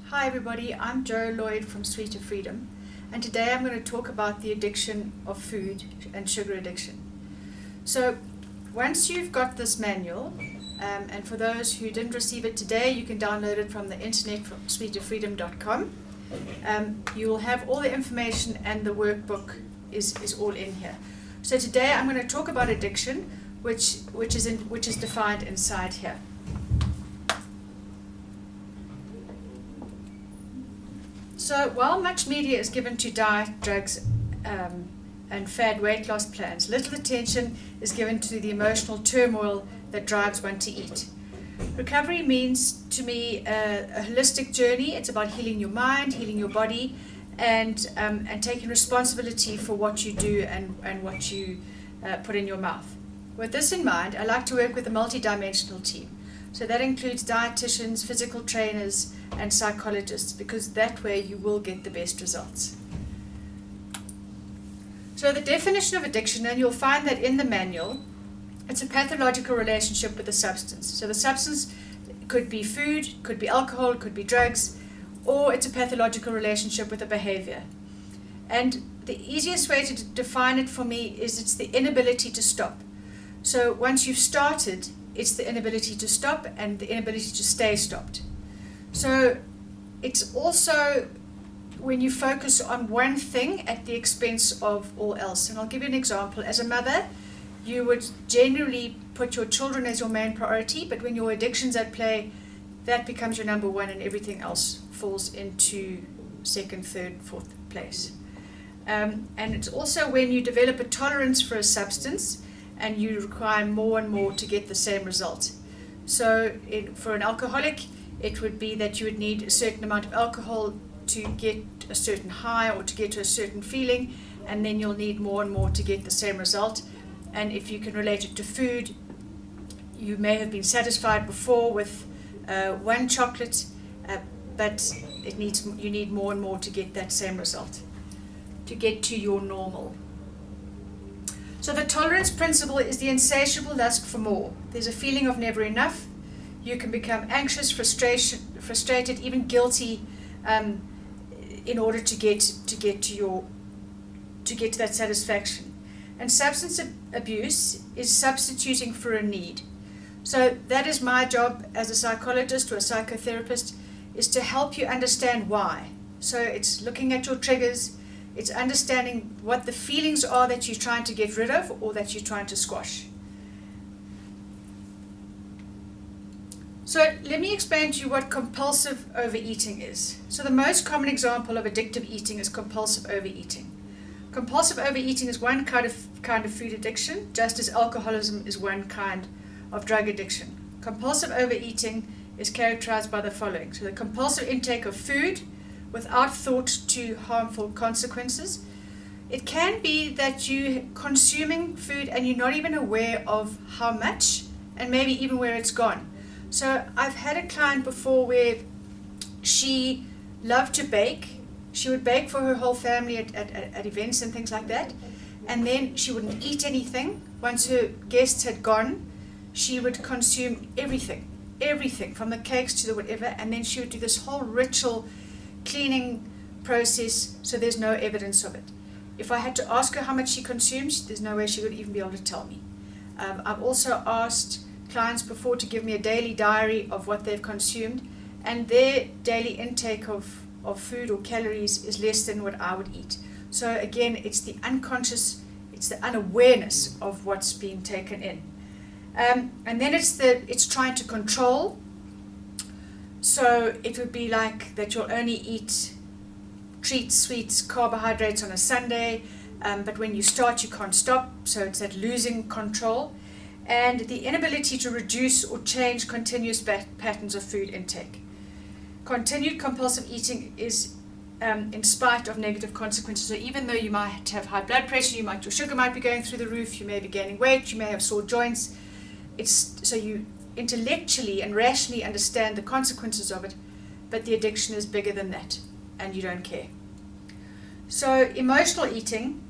Hi everybody, I'm Lloyd from Sweeter Freedom, and today I'm going to talk about the addiction of food and sugar addiction. So once you've got this manual, and for those who didn't receive it today, you can download it from the internet from sweeterfreedom.com. You will have all the information, and the workbook is all in here. So today I'm going to talk about addiction, which is defined inside here. So while much media is given to diet, drugs, and fad weight loss plans, little attention is given to the emotional turmoil that drives one to eat. Recovery means to me a holistic journey. It's about healing your mind, healing your body, and taking responsibility for what you do and what you put in your mouth. With this in mind, I like to work with a multidimensional team. So that includes dietitians, physical trainers, and psychologists, because that way you will get the best results. So the definition of addiction, and you'll find that in the manual, it's a pathological relationship with a substance. So the substance could be food, could be alcohol, could be drugs, or it's a pathological relationship with a behavior. And the easiest way to define it for me is it's the inability to stop. So once you've started, it's the inability to stop and the inability to stay stopped. So it's also when you focus on one thing at the expense of all else. And I'll give you an example. As a mother, you would generally put your children as your main priority, but when your addiction's at play, that becomes your number one, and everything else falls into second, third, fourth place. And it's also when you develop a tolerance for a substance and you require more and more to get the same result. So for an alcoholic, it would be that you would need a certain amount of alcohol to get a certain high or to get to a certain feeling, and then you'll need more and more to get the same result. And if you can relate it to food, you may have been satisfied before with one chocolate, but you need more and more to get that same result, to get to your normal. So the tolerance principle is the insatiable lust for more. There's a feeling of never enough. You can become anxious, frustrated, even guilty, in order to get to that satisfaction. And substance abuse is substituting for a need. So that is my job as a psychologist or a psychotherapist, is to help you understand why. So it's looking at your triggers. It's understanding what the feelings are that you're trying to get rid of or that you're trying to squash. So let me explain to you what compulsive overeating is. So the most common example of addictive eating is compulsive overeating. Compulsive overeating is one kind of food addiction, just as alcoholism is one kind of drug addiction. Compulsive overeating is characterized by the following. So the compulsive intake of food without thought to harmful consequences. It can be that you're consuming food and you're not even aware of how much and maybe even where it's gone. So I've had a client before where she loved to bake. She would bake for her whole family at events and things like that. And then she wouldn't eat anything. Once her guests had gone, she would consume everything from the cakes to the whatever. And then she would do this whole ritual cleaning process, so there's no evidence of it. If I had to ask her how much she consumes, there's no way she would even be able to tell me. I've also asked clients before to give me a daily diary of what they've consumed, and their daily intake of food or calories is less than what I would eat. So again, it's the unconscious, it's the unawareness of what's being taken in. And then it's trying to control. So it would be like that you'll only eat treats, sweets, carbohydrates on a Sunday, but when you start you can't stop, so it's that losing control. And the inability to reduce or change continuous patterns of food intake. Continued compulsive eating is in spite of negative consequences. So even though you might have high blood pressure, your sugar might be going through the roof, you may be gaining weight, you may have sore joints. So you intellectually and rationally understand the consequences of it, but the addiction is bigger than that, and you don't care. So emotional eating,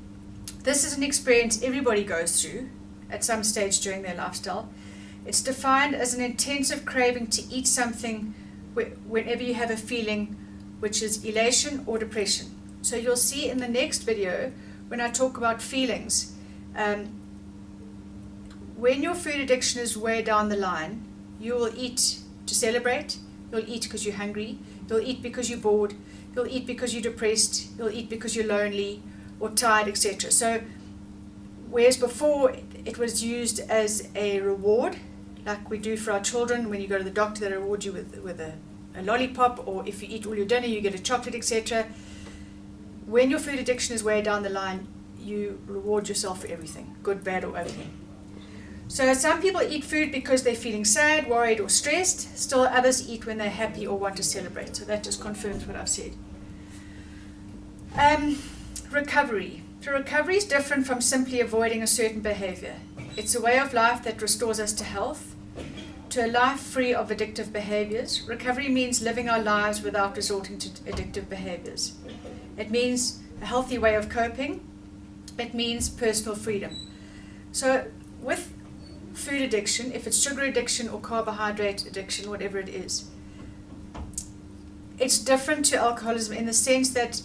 this is an experience everybody goes through at some stage during their lifestyle. It's defined as an intensive craving to eat something whenever you have a feeling which is elation or depression. So you'll see in the next video when I talk about feelings, when your food addiction is way down the line, you will eat to celebrate, you'll eat because you're hungry, you'll eat because you're bored, you'll eat because you're depressed, you'll eat because you're lonely or tired, etc. So whereas before it was used as a reward, like we do for our children, when you go to the doctor they reward you with a lollipop, or if you eat all your dinner you get a chocolate, etc. When your food addiction is way down the line, you reward yourself for everything, good, bad, or ugly. So some people eat food because they're feeling sad, worried, or stressed. Still others eat when they're happy or want to celebrate. So that just confirms what I've said. Recovery. So recovery is different from simply avoiding a certain behavior. It's a way of life that restores us to health, to a life free of addictive behaviors. Recovery means living our lives without resorting to addictive behaviors. It means a healthy way of coping. It means personal freedom. So with food addiction, if it's sugar addiction or carbohydrate addiction, whatever it is, it's different to alcoholism in the sense that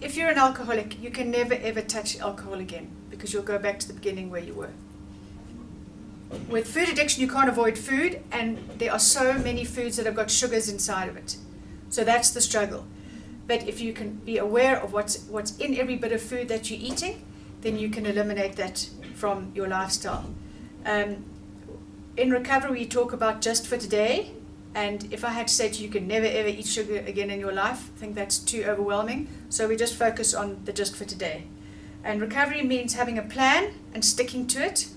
if you're an alcoholic, you can never ever touch alcohol again because you'll go back to the beginning where you were. With food addiction, you can't avoid food, and there are so many foods that have got sugars inside of it. So that's the struggle. But if you can be aware of what's in every bit of food that you're eating, then you can eliminate that from your lifestyle. In recovery, we talk about just for today, and if I had to say to you, you can never ever eat sugar again in your life, I think that's too overwhelming. So we just focus on the just for today. And recovery means having a plan and sticking to it.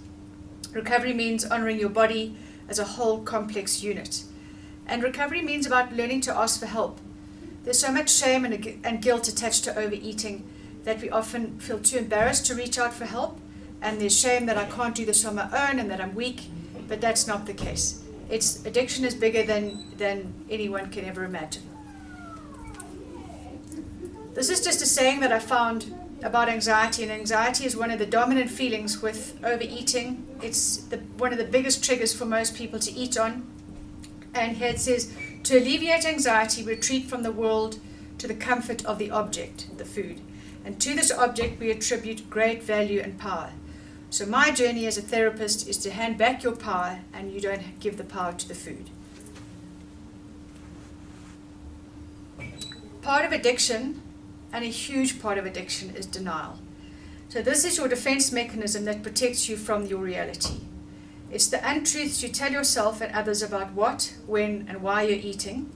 Recovery means honoring your body as a whole complex unit. And recovery means about learning to ask for help. There's so much shame and guilt attached to overeating that we often feel too embarrassed to reach out for help. And there's shame that I can't do this on my own and that I'm weak, but that's not the case. Addiction is bigger than anyone can ever imagine. This is just a saying that I found about anxiety, and anxiety is one of the dominant feelings with overeating. It's one of the biggest triggers for most people to eat on. And here it says, to alleviate anxiety, retreat from the world to the comfort of the object, the food. And to this object we attribute great value and power. So my journey as a therapist is to hand back your power, and you don't give the power to the food. Part of addiction, and a huge part of addiction, is denial. So this is your defense mechanism that protects you from your reality. It's the untruths you tell yourself and others about what, when, and why you're eating.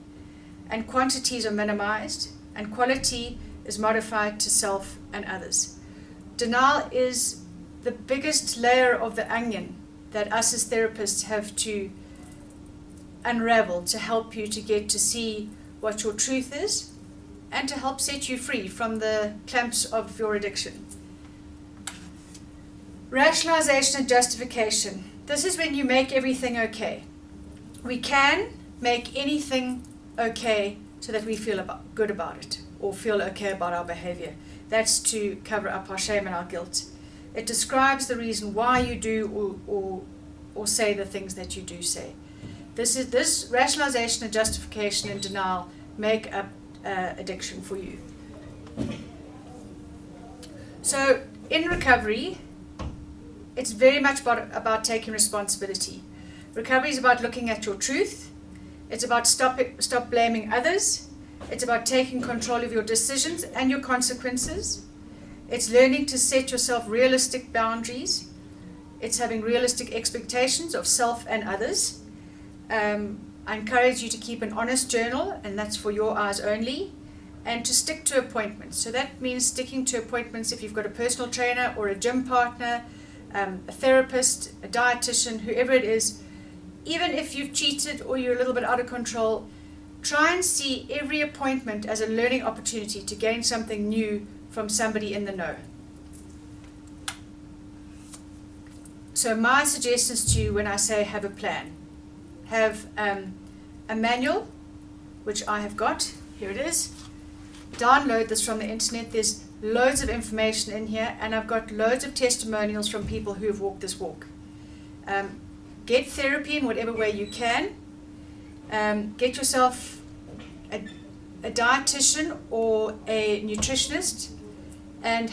And quantities are minimized, and quality is modified to self and others. Denial is the biggest layer of the onion that us as therapists have to unravel to help you to get to see what your truth is and to help set you free from the clamps of your addiction. Rationalization and justification. This is when you make everything okay. We can make anything okay so that we feel good about it or feel okay about our behavior. That's to cover up our shame and our guilt. It describes the reason why you do or say the things that you do say. This rationalization and justification and denial make up addiction for you. So in recovery, it's very much about taking responsibility. Recovery is about looking at your truth. It's about stop blaming others. It's about taking control of your decisions and your consequences. It's learning to set yourself realistic boundaries. It's having realistic expectations of self and others. I encourage you to keep an honest journal, and that's for your eyes only, and to stick to appointments. So that means sticking to appointments if you've got a personal trainer or a gym partner, a therapist, a dietitian, whoever it is. Even if you've cheated or you're a little bit out of control, try and see every appointment as a learning opportunity to gain something new from somebody in the know. So my suggestions to you when I say have a plan. Have a manual, which I have got. Here it is. Download this from the internet. There's loads of information in here, and I've got loads of testimonials from people who have walked this walk. Get therapy in whatever way you can. Get yourself a a dietitian or a nutritionist and